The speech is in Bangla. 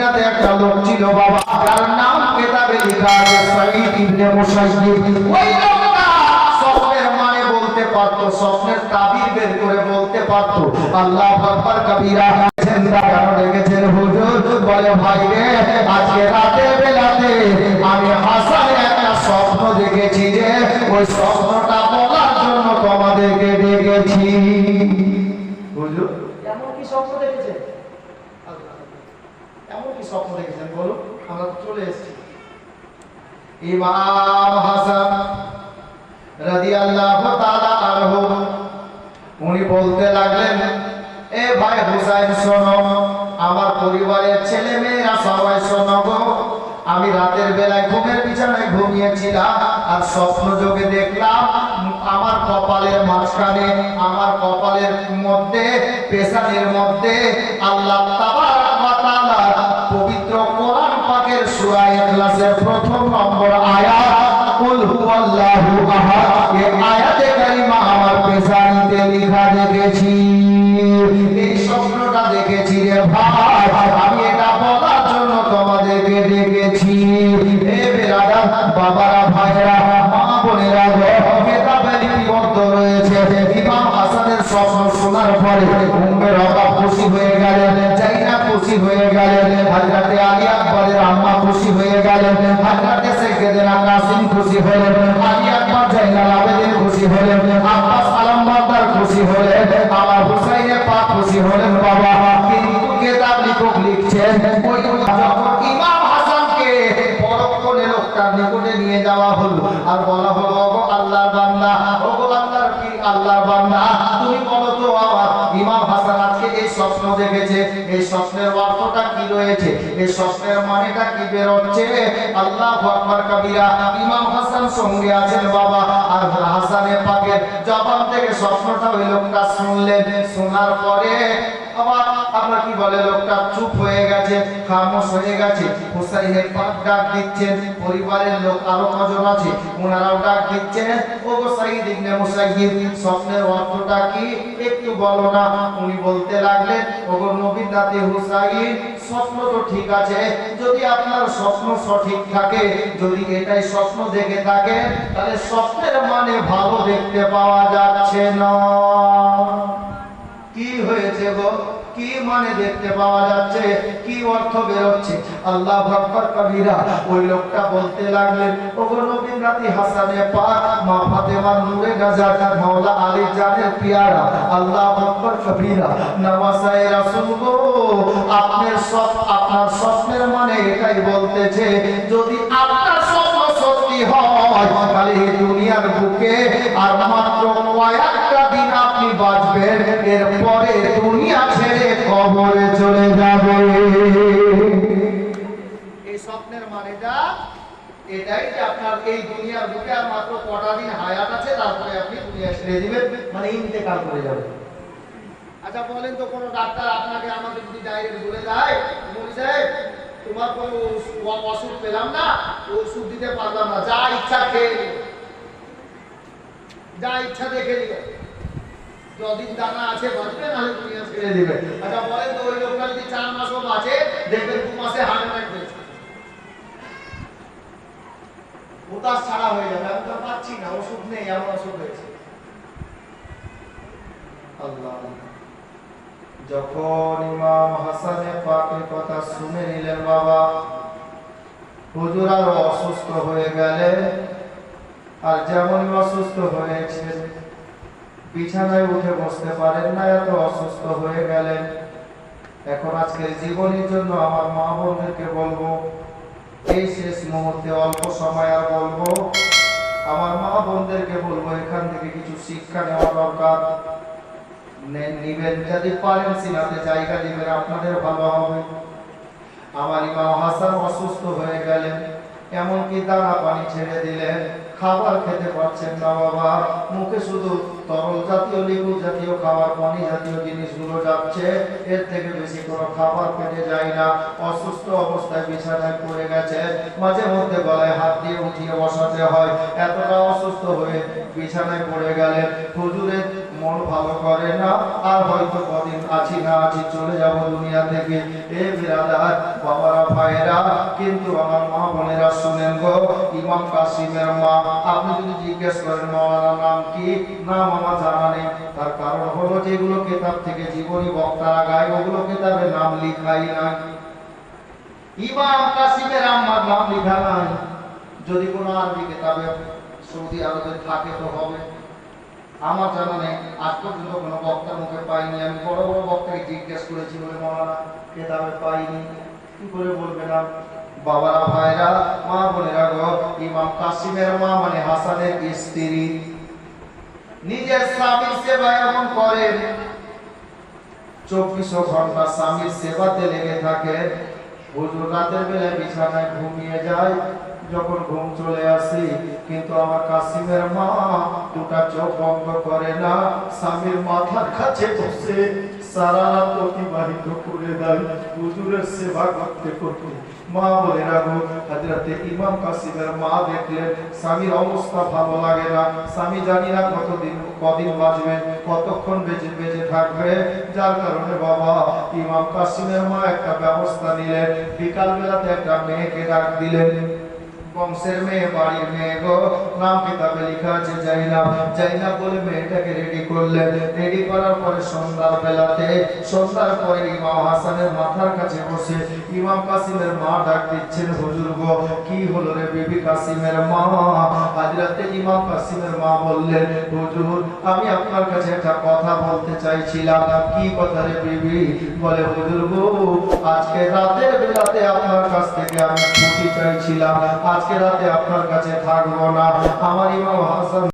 মদিনাতে একটা লোক ছিল বাবা, যার নাম কিতাবে লেখা আছে সাঈদ ইবনে মুসাইয়িব। ওই লোকটা স্বপ্নের মানে বলতে পারতো, স্বপ্নের তাবির বের করে বলতে পারতো। আল্লাহু আকবার কবীরা। চিন্তা কেন রেখেছেন হুজুর? বলে ভাই রে, আজকে রাতের বেলাতে আমি হাসানের একটা স্বপ্ন দেখেছি রে, ওই স্বপ্নটা বলার জন্য তোমাদেরকে ডেকেছি। হুজুর এমন কি স্বপ্ন দেখেছেন? এমন কি স্বপ্ন দেখেছেন বলুন, আমরা তো চলে এসেছি। ইমাম হাসান রাদিয়াল্লাহু তাআলা আনহু উনি বলতে লাগলেন, এ ভাই হুসাইন শোনো, আমার পরিবারের ছেলে মেয়েরা সবাই শোনো গো, আমি রাতের বেলায় ঘুমের বিছানায় ঘুমিয়েছিলাম আর স্বপ্ন যোগে দেখলাম আমার কপালের মাঝখানে, আমার কপালের মধ্যে, পেশানের মধ্যে আল্লাহ তাবারক ওয়া তাআলা পবিত্র কোরআন পাকের সূরা ইখলাসের প্রথম নম্বর আয়াত কুল হুয়াল্লাহু আহাদ, এই আয়াতে কারিমা আমার পেশানিতে লেখা দেখেছি। এই স্বপ্নটা দেখেছি রে ভাই, আমি এটা বলার জন্য তোমাদেরকে ডেকেছি। এ বেরাদার বাবারা, ভাইরা, মা বোনেরা গো, কিতাবে লিপিবদ্ধ রয়েছে ইমাম হাসানের স্বপ্ন শোনার পরে উম্মে রওয়া খুশি হয়ে গেলেন, জাইনাব খুশি হয়ে গেলেন, হযরতে আলী আকবরের আম্মা খুশি হয়ে গেলেন, হযরতে সাইয়েদনা কাসিম খুশি হলেন, আলী আকবর জাইনাল আবেদিন খুশি হলেন, আব্বাস আলমবারদার খুশি হলেন, আমার হুসাইনে পাক খুশি হলেন বাবা। কিন্তু কিতাব লেখক লিখছেন, ওই যখন ইমাম হাসানকে পরক্ষণে লোকটার নিকটে নিয়ে যাওয়া হলো আর বলা হলো, ওগো আল্লাহর বান্দা, ওগো আল্লাহর কি আল্লাহর বান্দা, তুমি বলো তো আমার ইমাম হাসান আজকে এই স্বপ্ন দেখেছে, এই স্বপ্নের অর্থটা কি রয়েছে, এই স্বপ্নের মানেটা কি বের হচ্ছে? আল্লাহু আকবার কবীরা। ইমাম হাসান সঙ্গে আছেন বাবা, আর হাসানের পাকের জবান থেকে স্বপ্নটা ওই লোকটা শুনলেন। শোনার পরে আবার আমরা কি বলে, লোকটা চুপ হয়ে গেছে, খামোশ হয়ে গেছে। হুসাইনের পাক ডাক দিচ্ছেন, পরিবারের লোক আরো কজন আছে ওনারাও ডাক দিচ্ছেন, ওগো সাঈদ ইবনে মুসাইয়িব, স্বপ্নের অর্থটা কি একটু বলো না। উনি বলতে লাগলেন, ওগো নবীর নাতি হুসাইন, স্বপ্ন তো ঠিক আছে, যদি আপনার স্বপ্ন সঠিক থাকে, যদি এটাই স্বপ্ন দেখে থাকে, তাহলে স্বপ্নের মানে ভালো দেখতে পাওয়া যাচ্ছে না। কি হয়েছে গো, কি মানে দেখতে পাওয়া যাচ্ছে, কি অর্থ বের হচ্ছে? আল্লাহু আকবার কবীরা। ওই লোকটা বলতে লাগলেন, ওগো নবীর নাতি হাসানে পাক, মা ফাতেমার নূরে নাজাত, মাওলা আলী জানের পিয়ারা, আল্লাহু আকবার কবীরা, নওয়াসায়ে রাসূল গো, আপনার স্বপ্নের মানে এটাই বলতেছে, যদি আপনার স্বপ্ন সত্যি হয়, তাহলে এই দুনিয়ার বুকে আর মাত্র কয়েকটা দিন আপনি বাঁচবেন, এরপরে দুনিয়া ছেড়ে কবরে চলে যাবে। এই স্বপ্নের মানেটা এটাই যে আপনার এই দুনিয়ার বুকে আর মাত্র কটা দিন হায়াত আছে, তারপরে আপনি দুনিয়া ছেড়ে দিবেন, মানে ইন্তেকাল করে যাবেন। আচ্ছা বলেন তো, কোনো ডাক্তার আপনাকে আমাকে যদি ডাইরেক্ট বলে দেয়, মনি সাহেব তোমার কোনো ওষুধ পেলাম না, ওষুধ দিতে পারলাম না, যা ইচ্ছা খেয়ে নিও, যা ইচ্ছা দেখে নিও, যদিন দানা আছে বাঁচবে, নাহলে দুনিয়া ছেড়ে দিবে। আচ্ছা বলেন তো, ওই লোকটা যদি 4 মাসও বাঁচে, দেখবেন 2 মাসে হার্ট অ্যাটাক হয়েছে, উতাস ছাড়া হয়ে যাবে, আমি তো পাচ্ছি না, ওষুধ নেই, এমন ওষুধ হয়েছে। আল্লাহ। যখন ইমাম হাসানের পাকের কথা শুনে নিলেন বাবা, হুজুর আরো অসুস্থ হয়ে গেলেন, আর যেমন অসুস্থ হয়েছেন, বিছানায় উঠে বসতে পারেন না, এত অসুস্থ হয়ে গেলেন। এখন আজকের জীবনের জন্য আমার মা বোনদেরকে বলবো, এই শেষ মুহূর্তে অল্প সময় আর বলবো, আমার মা বোনদেরকে বলবো, এখান থেকে কিছু শিক্ষা নেওয়া দরকার। নিবেন, যদি পারেন সিনাতে জায়গা দিবেন, আপনাদের ভালো হবে। আমার ইমাম হাসান অসুস্থ হয়ে গেলেন, এমনকি দানা পানি ছেড়ে দিলেন, খাবার খেতে পারছেন না বাবা, মুখে শুধু তরল জাতীয়, লিকুইড জাতীয় খাবার, পানি জাতীয় জিনিসগুলো যাচ্ছে, এর থেকে বেশি কোনো খাবার পেটে যায় না। অসুস্থ অবস্থায় বিছানায় পড়ে গেছে, মাঝে মধ্যে গলায় হাত দিয়ে উঠিয়ে বসাতে হয়, এতটা অসুস্থ হয়ে বিছানায় পড়ে গেলেন। হুজুরের মন ভালো করে না, আর হয়তো কদিন আছি না আছি চলে যাব দুনিয়া থেকে। এ বিরাদার বাবারা, ভাইয়েরা, কিন্তু আমার মা বোনেরা শুনেন গো, ইমাম কাসিমের মা, আপনি যদি জিজ্ঞেস করেন মাওলানা নাম কি, নাম আমার জানা নেই। তার কারণ হলো যেগুলো কিতাব থেকে জীবনী বক্তারা গায় ওগুলো কিতাবে নাম লিখাই নাই। ইমাম কাসিমের আম্মার নাম লেখা নাই। যদি কোনো আরবি কিতাবে সৌদি আরবে থাকে তো হবে, আমার জানা নেই। আজ পর্যন্ত কোনো বক্তার মুখে পাইনি। আমি বড় বড় বক্তাকে জিজ্ঞেস করেছি, বলে মাওলানা কিতাবে পাইনি। কি করে বলবে না? বাবারা, ভাইরা, মা বোনেরা গো, ইমাম কাসিমের মা মানে হাসানের স্ত্রী। নিজের স্বামীর সেবা এমন করেন, 24 ঘন্টা স্বামীর সেবাতে লেগে থাকে। হুজুর রাতের বেলায় বিছানায় ঘুমিয়ে যায়, যখন ঘুম চলে আসে, কিন্তু আমার কাসিমের মা দুটা চোখ বন্ধ করে না, স্বামীর মাথার কাছে বসে সারা রাত অতিবাহিত করে দেয় হুজুরের সেবা করতে করতে। মা বলে রাখো, হযরতে ইমাম কাসিমের মা দেখলেন স্বামীর অবস্থা ভালো লাগে না, স্বামী জানি না কদিন বাঁচবে, কতক্ষণ বেঁচে থাকবে। যার কারণে বাবা ইমাম কাসিমের মা একটা ব্যবস্থা নিলেন। বিকাল বেলাতে একটা মেয়েকে ডাক দিলেন, বংশের মেয়ে, বাড়ির মেয়ে গো, নাম কিতাবে লেখা আছে জাইনাব। জাইনাব বলে মেয়েটাকে রেডি করলেন। রেডি করার পরে সন্ধ্যার পরে ইমাম হাসানের মাথার কাছে বসে ইমাম কাসিমের মা ডাক দিচ্ছেন, হুজুর গো, কি হলো রে বিবি কাসিমের মা? হযরতে ইমাম কাসিমের মা বললেন, হুজুর আমি আপনার কাছে একটা কথা বলতে চাইছিলাম। কি কথা রে বিবি? বলে, হুজুর গো, আজকে রাতের বেলাতে আপনার কাছ থেকে আমি ছুটি চাইছিলাম, আজকে রাতে আপনার কাছে থাকবো না। আমার ইমাম হাসান